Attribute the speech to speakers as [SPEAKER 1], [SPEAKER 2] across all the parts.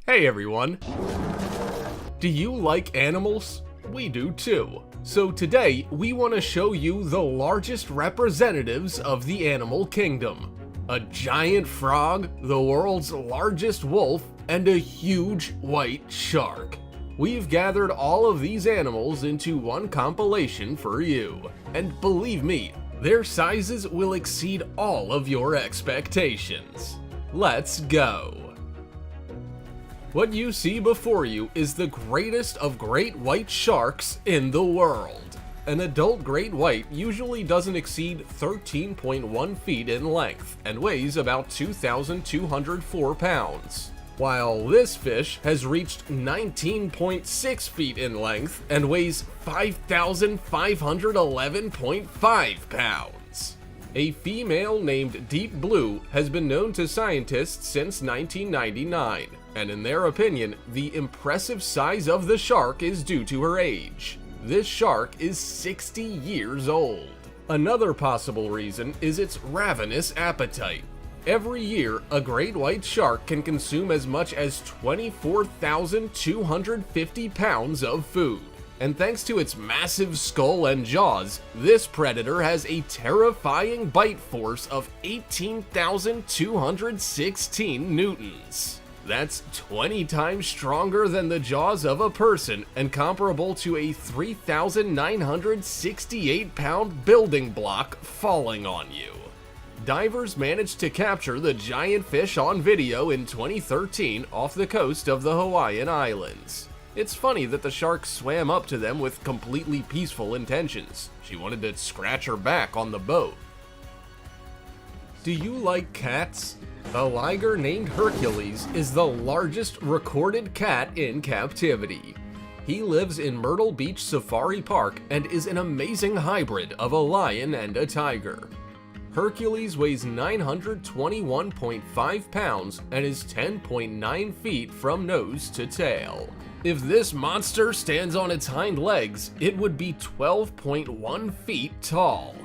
[SPEAKER 1] Hey everyone! Do you like animals? We do too. So today, we want to show you the largest representatives of the animal kingdom. A giant frog, the world's largest wolf, and a huge white shark. We've gathered all of these animals into one compilation for you. And believe me, their sizes will exceed all of your expectations. Let's go! What you see before you is the greatest of great white sharks in the world. An adult great white usually doesn't exceed 13.1 feet in length and weighs about 2,204 pounds, while this fish has reached 19.6 feet in length and weighs 5,511.5 pounds. A female named Deep Blue has been known to scientists since 1999. And in their opinion, the impressive size of the shark is due to her age. This shark is 60 years old. Another possible reason is its ravenous appetite. Every year, a great white shark can consume as much as 24,250 pounds of food. And thanks to its massive skull and jaws, this predator has a terrifying bite force of 18,216 newtons. That's 20 times stronger than the jaws of a person and comparable to a 3,968-pound building block falling on you. Divers managed to capture the giant fish on video in 2013 off the coast of the Hawaiian Islands. It's funny that the shark swam up to them with completely peaceful intentions. She wanted to scratch her back on the boat. Do you like cats? A liger named Hercules is the largest recorded cat in captivity. He lives in Myrtle Beach Safari Park and is an amazing hybrid of a lion and a tiger. Hercules weighs 921.5 pounds and is 10.9 feet from nose to tail. If this monster stands on its hind legs, it would be 12.1 feet tall.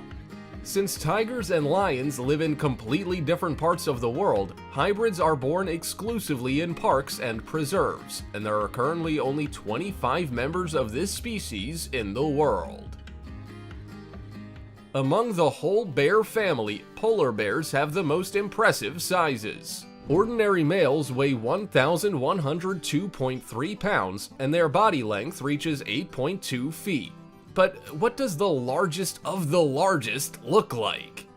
[SPEAKER 1] Since tigers and lions live in completely different parts of the world, hybrids are born exclusively in parks and preserves, and there are currently only 25 members of this species in the world. Among the whole bear family, polar bears have the most impressive sizes. Ordinary males weigh 1,102.3 pounds, and their body length reaches 8.2 feet. But what does the largest of the largest look like?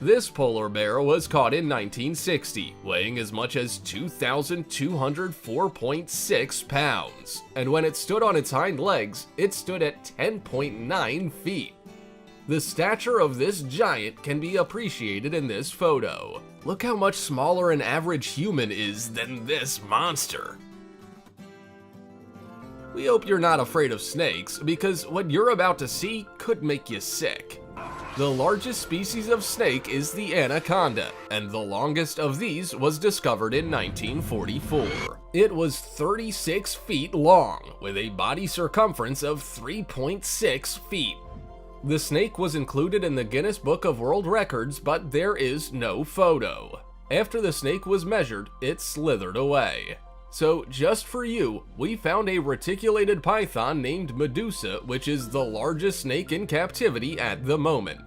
[SPEAKER 1] This polar bear was caught in 1960, weighing as much as 2,204.6 pounds, and when it stood on its hind legs, it stood at 10.9 feet. The stature of this giant can be appreciated in this photo. Look how much smaller an average human is than this monster. We hope you're not afraid of snakes, because what you're about to see could make you sick. The largest species of snake is the anaconda, and the longest of these was discovered in 1944. It was 36 feet long, with a body circumference of 3.6 feet. The snake was included in the Guinness Book of World Records, but there is no photo. After the snake was measured, it slithered away. So, just for you, we found a reticulated python named Medusa, which is the largest snake in captivity at the moment.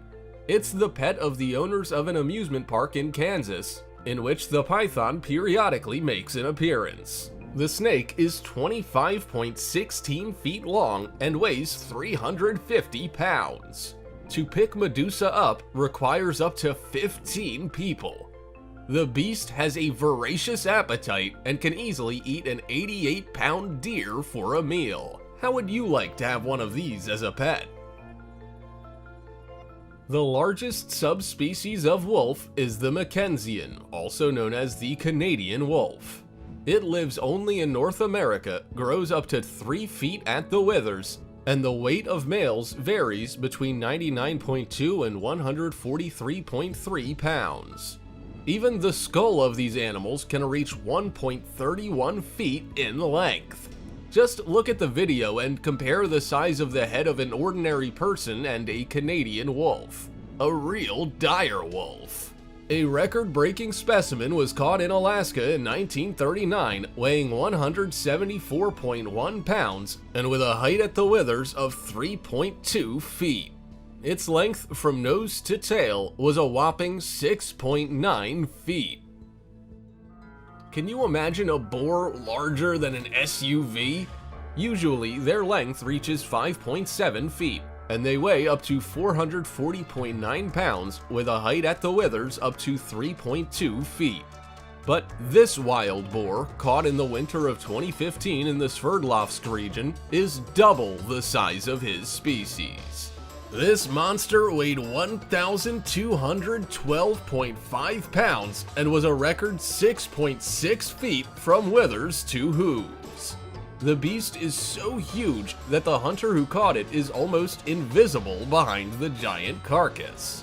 [SPEAKER 1] It's the pet of the owners of an amusement park in Kansas, in which the python periodically makes an appearance. The snake is 25.16 feet long and weighs 350 pounds. To pick Medusa up requires up to 15 people. The beast has a voracious appetite and can easily eat an 88-pound deer for a meal. How would you like to have one of these as a pet? The largest subspecies of wolf is the Mackenzian, also known as the Canadian wolf. It lives only in North America, grows up to 3 feet at the withers, and the weight of males varies between 99.2 and 143.3 pounds. Even the skull of these animals can reach 1.31 feet in length. Just look at the video and compare the size of the head of an ordinary person and a Canadian wolf. A real dire wolf. A record-breaking specimen was caught in Alaska in 1939, weighing 174.1 pounds and with a height at the withers of 3.2 feet. Its length from nose to tail was a whopping 6.9 feet. Can you imagine a boar larger than an SUV? Usually, their length reaches 5.7 feet, and they weigh up to 440.9 pounds with a height at the withers up to 3.2 feet. But this wild boar, caught in the winter of 2015 in the Sverdlovsk region, is double the size of his species. This monster weighed 1,212.5 pounds and was a record 6.6 feet from withers to hooves. The beast is so huge that the hunter who caught it is almost invisible behind the giant carcass.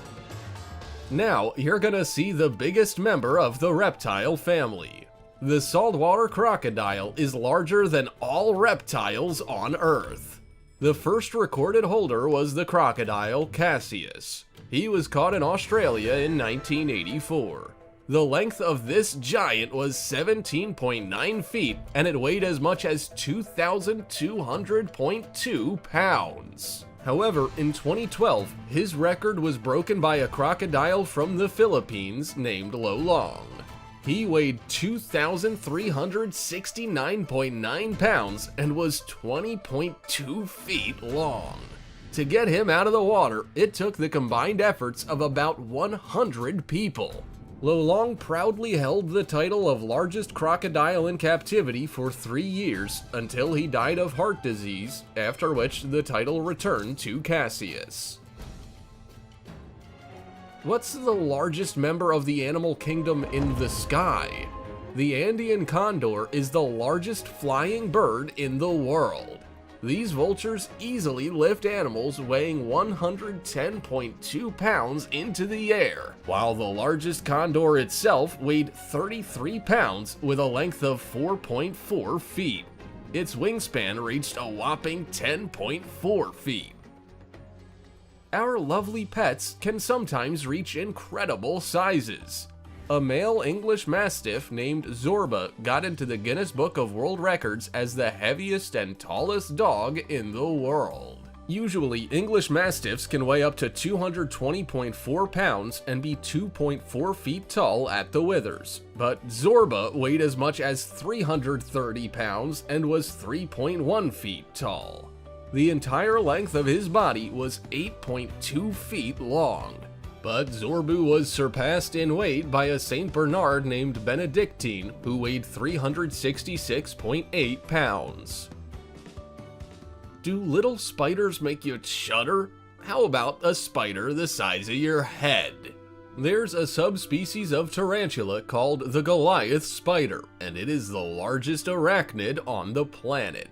[SPEAKER 1] Now, you're gonna see the biggest member of the reptile family. The saltwater crocodile is larger than all reptiles on Earth. The first recorded holder was the crocodile Cassius. He was caught in Australia in 1984. The length of this giant was 17.9 feet, and it weighed as much as 2,200.2 pounds. However, in 2012, his record was broken by a crocodile from the Philippines named Lolong. He weighed 2,369.9 pounds and was 20.2 feet long. To get him out of the water, it took the combined efforts of about 100 people. Lolong proudly held the title of largest crocodile in captivity for 3 years until he died of heart disease, after which the title returned to Cassius. What's the largest member of the animal kingdom in the sky? The Andean condor is the largest flying bird in the world. These vultures easily lift animals weighing 110.2 pounds into the air, while the largest condor itself weighed 33 pounds with a length of 4.4 feet. Its wingspan reached a whopping 10.4 feet. Our lovely pets can sometimes reach incredible sizes. A male English Mastiff named Zorba got into the Guinness Book of World Records as the heaviest and tallest dog in the world. Usually, English Mastiffs can weigh up to 220.4 pounds and be 2.4 feet tall at the withers, but Zorba weighed as much as 330 pounds and was 3.1 feet tall. The entire length of his body was 8.2 feet long. But Zorbu was surpassed in weight by a Saint Bernard named Benedictine, who weighed 366.8 pounds. Do little spiders make you shudder? How about a spider the size of your head? There's a subspecies of tarantula called the Goliath spider, and it is the largest arachnid on the planet.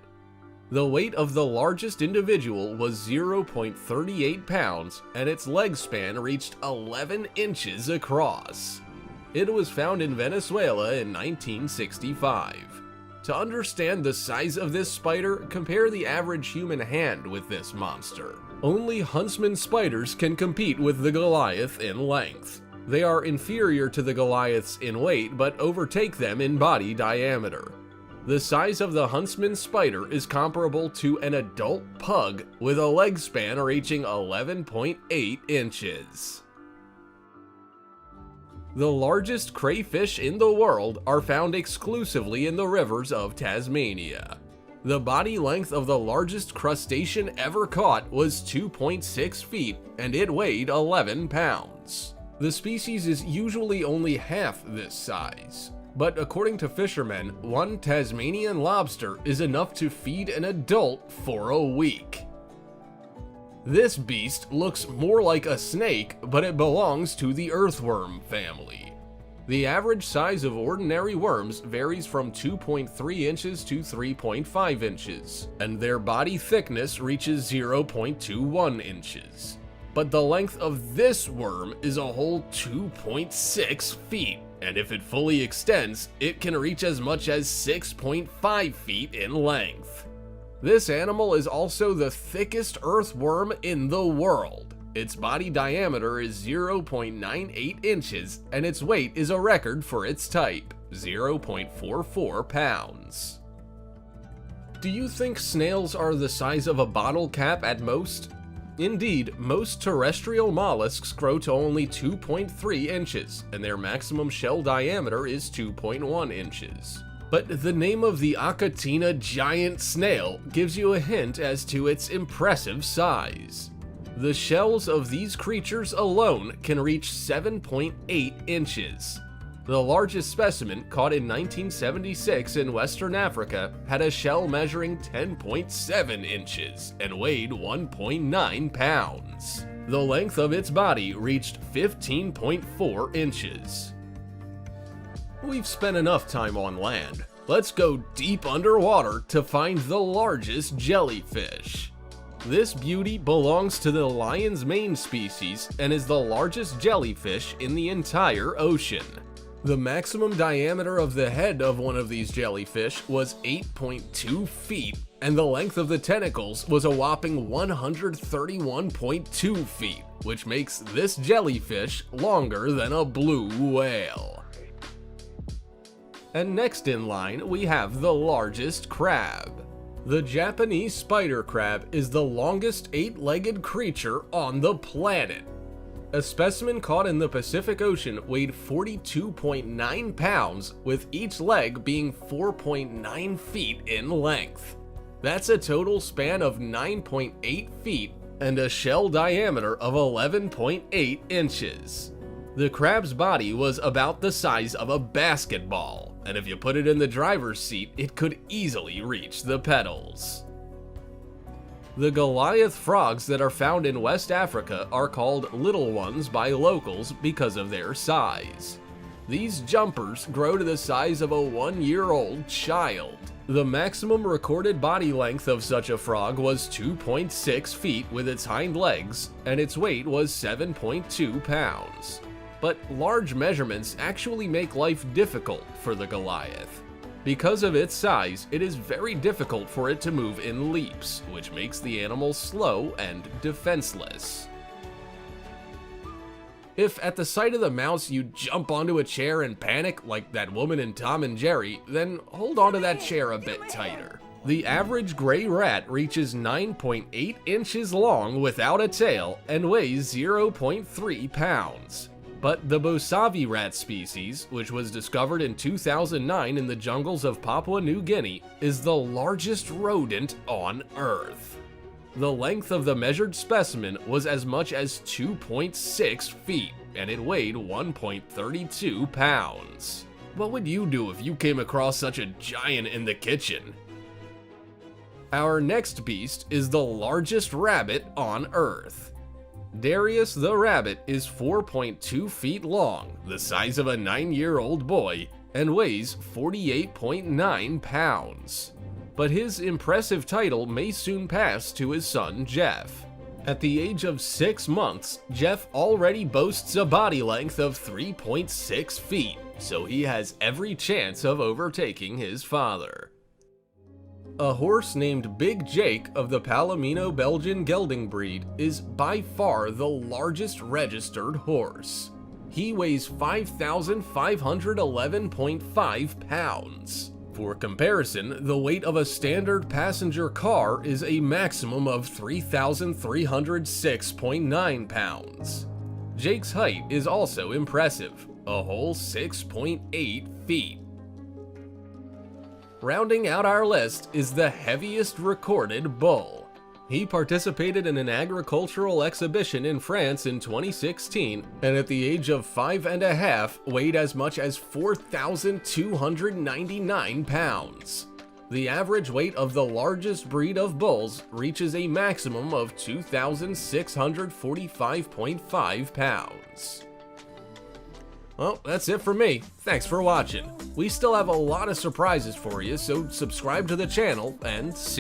[SPEAKER 1] The weight of the largest individual was 0.38 pounds, and its leg span reached 11 inches across. It was found in Venezuela in 1965. To understand the size of this spider, compare the average human hand with this monster. Only huntsman spiders can compete with the Goliath in length. They are inferior to the Goliaths in weight, but overtake them in body diameter. The size of the huntsman spider is comparable to an adult pug, with a leg span reaching 11.8 inches. The largest crayfish in the world are found exclusively in the rivers of Tasmania. The body length of the largest crustacean ever caught was 2.6 feet, and it weighed 11 pounds. The species is usually only half this size. But according to fishermen, one Tasmanian lobster is enough to feed an adult for a week. This beast looks more like a snake, but it belongs to the earthworm family. The average size of ordinary worms varies from 2.3 inches to 3.5 inches, and their body thickness reaches 0.21 inches. But the length of this worm is a whole 2.6 feet. And if it fully extends, it can reach as much as 6.5 feet in length. This animal is also the thickest earthworm in the world. Its body diameter is 0.98 inches, and its weight is a record for its type, 0.44 pounds. Do you think snails are the size of a bottle cap at most? Indeed, most terrestrial mollusks grow to only 2.3 inches, and their maximum shell diameter is 2.1 inches. But the name of the Achatina giant snail gives you a hint as to its impressive size. The shells of these creatures alone can reach 7.8 inches. The largest specimen, caught in 1976 in Western Africa, had a shell measuring 10.7 inches and weighed 1.9 pounds. The length of its body reached 15.4 inches. We've spent enough time on land. Let's go deep underwater to find the largest jellyfish. This beauty belongs to the lion's mane species and is the largest jellyfish in the entire ocean. The maximum diameter of the head of one of these jellyfish was 8.2 feet, and the length of the tentacles was a whopping 131.2 feet, which makes this jellyfish longer than a blue whale. And next in line, we have the largest crab. The Japanese spider crab is the longest eight-legged creature on the planet. A specimen caught in the Pacific Ocean weighed 42.9 pounds, with each leg being 4.9 feet in length. That's a total span of 9.8 feet and a shell diameter of 11.8 inches. The crab's body was about the size of a basketball, and if you put it in the driver's seat, it could easily reach the pedals. The Goliath frogs that are found in West Africa are called little ones by locals because of their size. These jumpers grow to the size of a 1-year-old child. The maximum recorded body length of such a frog was 2.6 feet with its hind legs, and its weight was 7.2 pounds. But large measurements actually make life difficult for the Goliath. Because of its size, it is very difficult for it to move in leaps, which makes the animal slow and defenseless. If at the sight of the mouse you jump onto a chair and panic like that woman in Tom and Jerry, then hold onto that chair a bit tighter. The average gray rat reaches 9.8 inches long without a tail and weighs 0.3 pounds. But the Bosavi rat species, which was discovered in 2009 in the jungles of Papua New Guinea, is the largest rodent on Earth. The length of the measured specimen was as much as 2.6 feet, and it weighed 1.32 pounds. What would you do if you came across such a giant in the kitchen? Our next beast is the largest rabbit on Earth. Darius the rabbit is 4.2 feet long, the size of a 9-year-old boy, and weighs 48.9 pounds. But his impressive title may soon pass to his son Jeff. At the age of 6 months, Jeff already boasts a body length of 3.6 feet, so he has every chance of overtaking his father. A horse named Big Jake of the Palomino Belgian gelding breed is by far the largest registered horse. He weighs 5,511.5 pounds. For comparison, the weight of a standard passenger car is a maximum of 3,306.9 pounds. Jake's height is also impressive, a whole 6.8 feet. Rounding out our list is the heaviest recorded bull. He participated in an agricultural exhibition in France in 2016, and at the age of 5.5 weighed as much as 4,299 pounds. The average weight of the largest breed of bulls reaches a maximum of 2,645.5 pounds. Well, that's it for me. Thanks for watching. We still have a lot of surprises for you, so subscribe to the channel and see